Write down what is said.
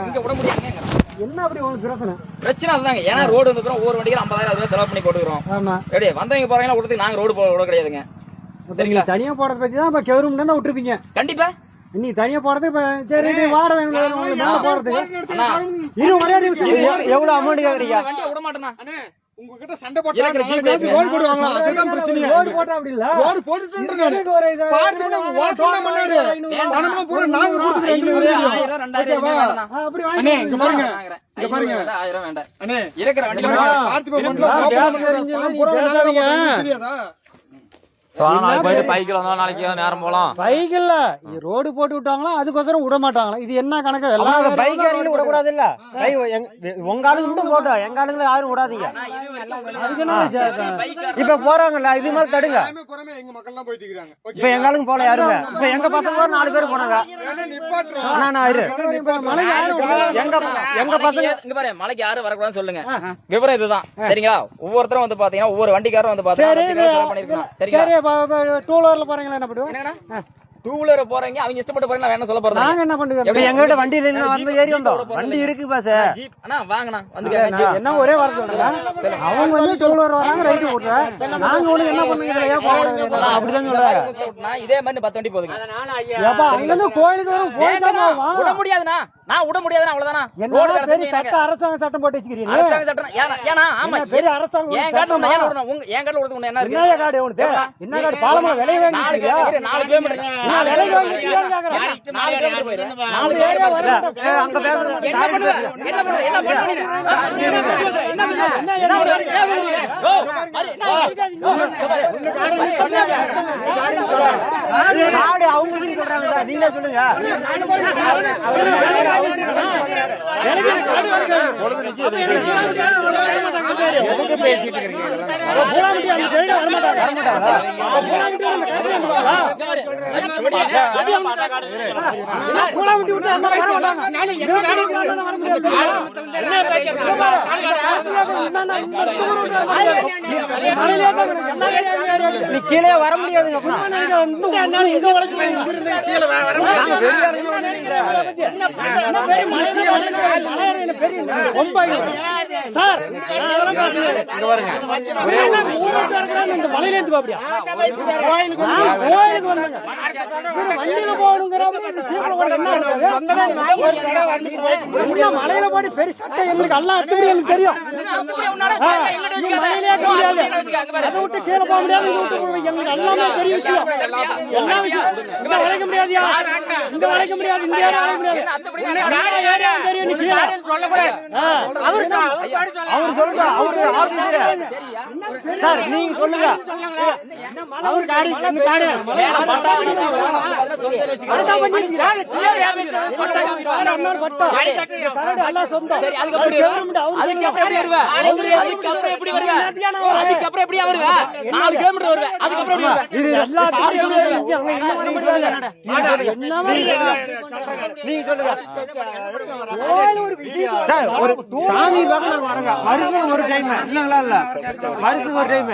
இங்க விட முடியாதுங்க. என்ன அப்படி உங்களுக்கு பிரச்சனை? பிரச்சனை அதுதாங்க. ஏன்னா ரோடு வந்து ஒவ்வொரு வண்டிக்கு 50,000 ரூபாய் செலவு பண்ணி போட்டுக்கிறோம். ஆமா. எப்படி வந்தவங்க போறவங்க விடுறதுக்கு நாங்க ரோடு போட கிடையாதுங்க. சரிங்களா? தனியா போறத பத்தி தான் இப்ப கவர்மெண்ட் தான் விட்டுருப்பீங்க. கண்டிப்பா நீ தனியா போறது சரி வாட வேணும் போறது. எவ்வளவு அமௌண்ட் கேக்குறீங்க? வண்டி விட மாட்டேனா உங்ககிட்ட சண்டை போட்டா ரோடு போடுவாங்களா? அதுதான் பிரச்சனை. ரோடு போட்டா அப்படி இல்ல. ரோடு போட்டுட்டேன்றானே. பாத்துட்டு ஓட்டணும் பண்ணாரு. பணம்லாம் பூரா நாங்க கொடுத்துறோம். 1000 2000 வேண்டாம். அப்படி அண்ணே வாங்கி இங்க பாருங்க. இங்க பாருங்க. 1000 வேண்டாம். அண்ணே இருக்கிற வண்டி பார்த்து போறாதீங்க. தெரியாதா? பைக்கில் வந்தா நாளைக்கு நேரம் போலாம். பைக் இல்ல ரோடு போட்டு விட்டாங்களா அதுக்கோசரம் விட மாட்டாங்களா? இது என்ன கணக்கு? எல்லாம் பைக் யாரும் விடக்கூடாது இல்ல. உங்க ஆளுங்க மட்டும் போட்டோம், எங்க ஆளுங்களை யாரும் விடாதீங்க. அதுக்கு என்ன இப்ப போறாங்கல்ல இது மாதிரி தடுங்க. எல்லாமே புறமே எங்க மக்கள் எல்லாம் போயிட்டு இருக்காங்க. இப்ப எங்க ஆளுங்க போல யாருங்க. இப்ப எங்க பசங்க ஒரு 4 பேர் போனாங்க. எங்க பசங்க இங்க பாரு மலைக்கு யாரும் வரக்கூடாதுன்னு சொல்லுங்க. விவரம் இதுதான். சரிங்களா? ஒவ்வொருத்தரும் வந்து பாத்தீங்கன்னா ஒவ்வொரு வண்டிக்காரரும் வந்து பாத்தீங்கன்னா சரிங்களா? டூ வீலர்ல போறீங்களா? என்ன பண்ணுவோம்? என்னன்னா டூ வீலர் போறீங்க அவங்க இஷ்டப்பட்டு போறீங்க வேணா சொல்ல போறோம். நாங்க என்ன பண்ணுவோம்? எங்க கிட்ட வண்டி இல்ல வந்து ஏறி வந்தோம். வண்டி இருக்கு பாஸ். ஜீப் அண்ணா வாங்கண்ணா வந்து என்ன ஒரே வர சொல்லுங்க. அவங்க வந்து டூ வீலர் வராங்க ரைட் போடுறேன். நாங்க உங்களுக்கு என்ன பண்ணுவீங்க? அப்படிதான் சொல்றாங்க. இதே மாதிரி 10 வண்டி போகுதுங்க. ஏப்பா அங்க இருந்து கோயிலுக்கு வரும் விட முடியாதுண்ணா. நான் விட முடியாதுண்ணா அவ்வளவுதானா? ரோடு பெரிய அரசாங்க சட்டம் போட்டு வச்சுக்கிறீங்க. அரசாங்க சட்டம் ஏனா ஆமா பெரிய அரசாங்கம் ஏன் காட்டுல ஏன் விடணும்? உங்க ஏன் காட்டுல விடுறது என்ன இருக்கு? என்ன காடு உனக்கு? என்ன காடு? பாலமலை விலை வாங்கிட்டீங்க. 4 கிலோமீட்டர் நான் விலை வாங்கிட்டீங்கன்னு கேக்குறேன். 4 கிலோமீட்டர் போயிரு. 4 ஏரியா வர அங்க பேசுறது என்ன பண்ணுவ? என்ன பண்ணுவ? என்ன பண்ணுவ நீ? என்ன காடு அவங்களுக்கு சொல்றாங்க. நீங்க சொல்லுங்க. நீ கீழே வர முடியாதுங்க. மலையில போய் பெரிய சட்டை எங்களுக்கு எல்லாம் எங்களுக்கு தெரியும். அதை விட்டு கீழே போக முடியாது. எங்களுக்கு எல்லாமே பெரிய விஷயம். எல்லா விஷயம் இங்க வளைக்க முடியாதியா? இங்க வளைக்க முடியாது. இங்க வளைக்க முடியாது. தெரியும் நீ கீழே அவர் சொல்லுங்க. சார் நீங்க சொல்லுங்க. அவர் காடி காடு சொந்தம். அதுக்கப்புறம் எப்படி வருவ? 4 கிலோமீட்டர் வருவேன். அதுக்கப்புறம் இது எல்லாத்துக்கும் நீங்க சொல்லுங்க. சார் ஒரு சாமி பக்கம் வருஷம் ஒரு டைம் இல்லங்களா? இல்ல வருஷம் ஒரு டைம்